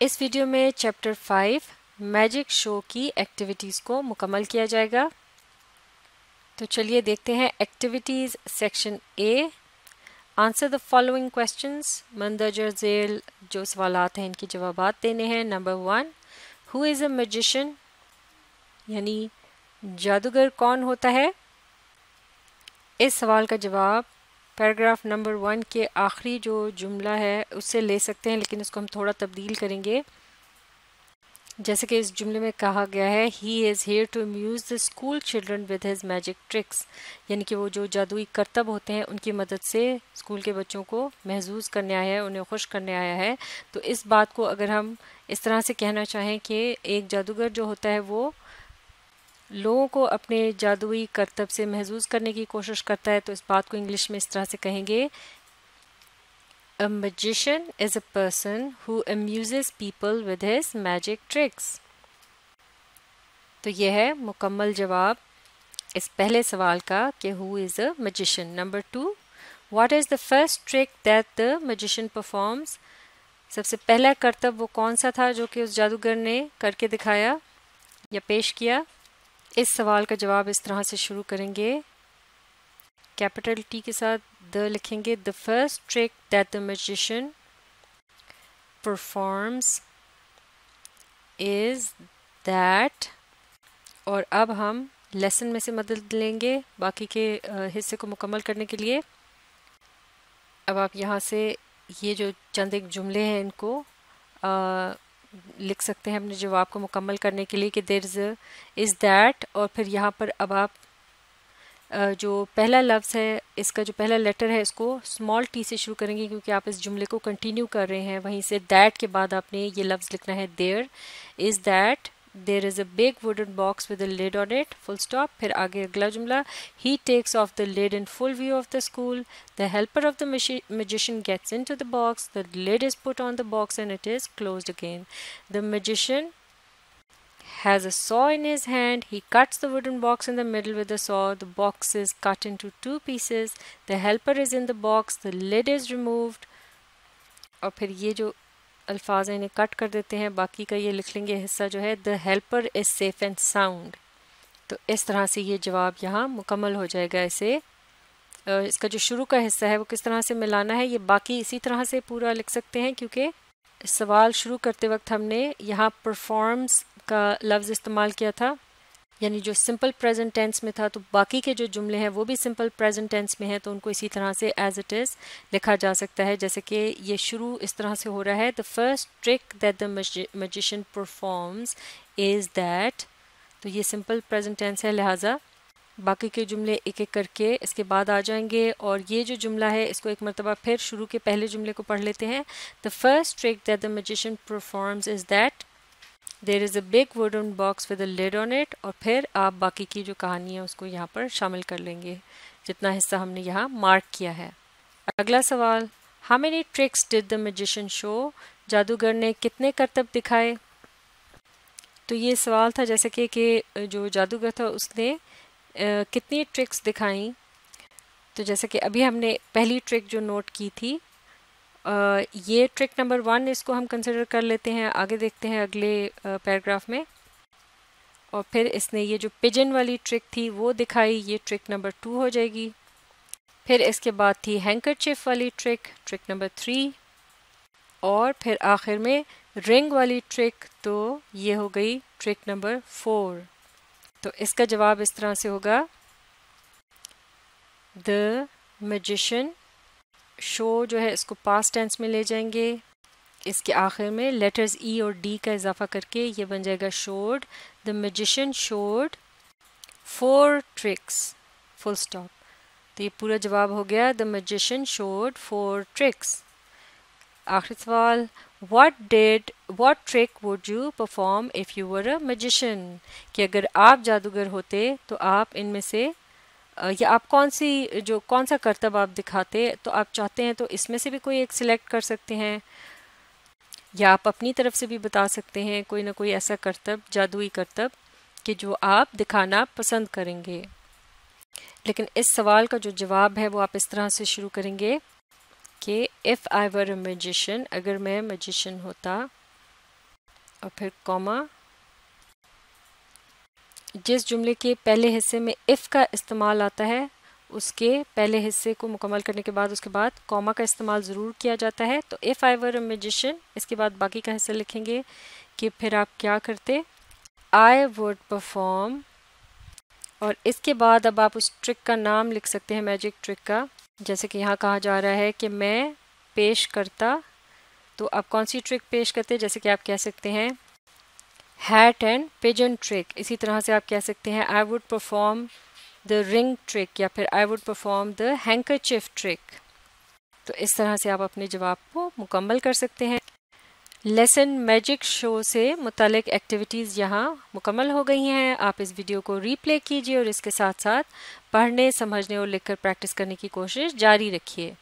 इस वीडियो में chapter 5 magic show की एक्टिविटीज़ को मुकम्मल किया जाएगा। तो चलिए देखते हैं activities section A. Answer the following questions. मंदरजा झेल जो सवालात हैं इनके जवाबात देने हैं। Number 1, who is a magician, यानी जादूगर कौन होता है। इस सवाल का जवाब पैराग्राफ नंबर 1 के आखिरी जो जुमला है उससे ले सकते हैं, लेकिन इसको हम थोड़ा तब्दील करेंगे। जैसे कि इस जुमले में कहा गया है, he is here to amuse the school children with his magic tricks, यानी कि वो जो जादुई करतब होते हैं उनकी मदद से स्कूल के बच्चों को महसूस करने आया है, उन्हें खुश करने आया है। तो इस बात को अगर हम इस तरह से कहना चाहें कि एक जादूगर जो होता है वो लोगों को अपने जादुई करतब से महसूस करने की कोशिश करता है, तो इस बात को इंग्लिश में इस तरह से कहेंगे, A magician is a person who amuses people with his magic tricks. तो यह है मुकम्मल जवाब इस पहले सवाल का कि who is a magician. Number 2, what is the first trick that the magician performs? सबसे पहला करतब वो कौन सा था जो कि उस जादूगर ने करके दिखाया या पेश किया। इस सवाल का जवाब इस तरह से शुरू करेंगे, कैपिटल टी के साथ द लिखेंगे। The first trick that the magician performs is that. और अब हम लेसन में से मदद लेंगे बाकी के हिस्से को मुकम्मल करने के लिए। अब आप यहाँ से ये जो चंद एक जुमले हैं इनको लिख सकते हैं अपने जवाब को मुकम्मल करने के लिए कि देयर इज़ दैट, और फिर यहाँ पर अब आप जो पहला लफ्ज़ है इसका जो पहला लेटर है इसको स्मॉल टी से शुरू करेंगे, क्योंकि आप इस जुमले को कंटिन्यू कर रहे हैं। वहीं से दैट के बाद आपने ये लफ्ज़ लिखना है, there is that there is a big wooden box with a lid on it, full stop. फिर आगे अगला जुमला, he takes off the lid in full view of the school, the helper of the magician gets into the box, the lid is put on the box and it is closed again. The magician has a saw in his hand. He cuts the wooden box in the middle with the saw. The box is cut into 2 pieces. The helper is in the box. The lid is removed. और फिर ये जो अल्फाज हैं इन्हें cut कर देते हैं, बाकी का ये लिख लेंगे हिस्सा जो है, the helper is safe and sound. तो इस तरह से ये जवाब यहाँ मुकम्मल हो जाएगा। इसे इसका जो शुरू का हिस्सा है वो किस तरह से मिलाना है, ये बाकी इसी तरह से पूरा लिख सकते हैं, क्योंकि सवाल शुरू करते वक्त हमने यहाँ परफॉर्म्स का लफ्ज़ इस्तेमाल किया था, यानी जो सिंपल प्रेजेंट टेंस में था, तो बाकी के जो जुमले हैं वो भी सिंपल प्रेजेंट टेंस में हैं, तो उनको इसी तरह से एज इट इज़ लिखा जा सकता है। जैसे कि ये शुरू इस तरह से हो रहा है, the first trick that the magician performs is that. तो ये सिंपल प्रेजेंट टेंस है, लिहाजा बाकी के जुमले एक एक करके इसके बाद आ जाएंगे। और ये जो जुमला है इसको एक मरतबा फिर शुरू के पहले जुमले को पढ़ लेते हैं। The first trick that the magician performs is that there is a big wooden box with a lid on it. और फिर आप बाकी की जो कहानी है उसको यहाँ पर शामिल कर लेंगे, जितना हिस्सा हमने यहाँ मार्क किया है। अगला सवाल, how many tricks did the magician show? जादूगर ने कितने करतब दिखाए? तो ये सवाल था जैसे कि जो जादूगर था उसने कितनी ट्रिक्स दिखाई। तो जैसे कि अभी हमने पहली ट्रिक जो नोट की थी, ये ट्रिक नंबर 1 इसको हम कंसिडर कर लेते हैं। आगे देखते हैं अगले पैराग्राफ में। और फिर इसने ये जो पिजन वाली ट्रिक थी वो दिखाई, ये ट्रिक नंबर 2 हो जाएगी। फिर इसके बाद थी हैंकरचिफ वाली ट्रिक, ट्रिक नंबर 3। और फिर आखिर में रिंग वाली ट्रिक, तो ये हो गई ट्रिक नंबर 4। तो इसका जवाब इस तरह से होगा, द मैजिशियन शो जो है इसको पास्ट टेंस में ले जाएंगे, इसके आखिर में लेटर्स ई और डी का इजाफा करके ये बन जाएगा showed. The magician showed 4 tricks, full stop. तो ये पूरा जवाब हो गया, द मैजिशियन शोड 4 ट्रिक्स। आखिरी सवाल, what trick would you perform if you were a magician? कि अगर आप जादूगर होते तो आप इनमें से या आप कौन सा करतब आप दिखाते, तो आप चाहते हैं तो इसमें से भी कोई एक सिलेक्ट कर सकते हैं, या आप अपनी तरफ से भी बता सकते हैं कोई ना कोई ऐसा करतब, जादुई करतब कि जो आप दिखाना पसंद करेंगे। लेकिन इस सवाल का जो जवाब है वो आप इस तरह से शुरू करेंगे कि if I were a magician, अगर मैं मैजिशियन होता, और फिर कॉमा। जिस जुमले के पहले हिस्से में इफ़ का इस्तेमाल आता है उसके पहले हिस्से को मुकम्मल करने के बाद उसके बाद कॉमा का इस्तेमाल ज़रूर किया जाता है। तो if I were a magician, इसके बाद बाकी का हिस्सा लिखेंगे कि फिर आप क्या करते। आई वुड परफॉर्म, और इसके बाद अब आप उस ट्रिक का नाम लिख सकते हैं, मैजिक ट्रिक का। जैसे कि यहाँ कहा जा रहा है कि मैं पेश करता, तो आप कौन सी ट्रिक पेश करते हैं, जैसे कि आप कह सकते हैं हैट एंड पिजन ट्रिक। इसी तरह से आप कह सकते हैं I would perform the ring trick, या फिर I would perform the handkerchief trick. तो इस तरह से आप अपने जवाब को मुकम्मल कर सकते हैं। लेसन मैजिक शो से मुतालिक एक्टिविटीज़ यहाँ मुकम्मल हो गई हैं। आप इस वीडियो को रीप्ले कीजिए और इसके साथ साथ पढ़ने, समझने और लिखकर प्रैक्टिस करने की कोशिश जारी रखिए।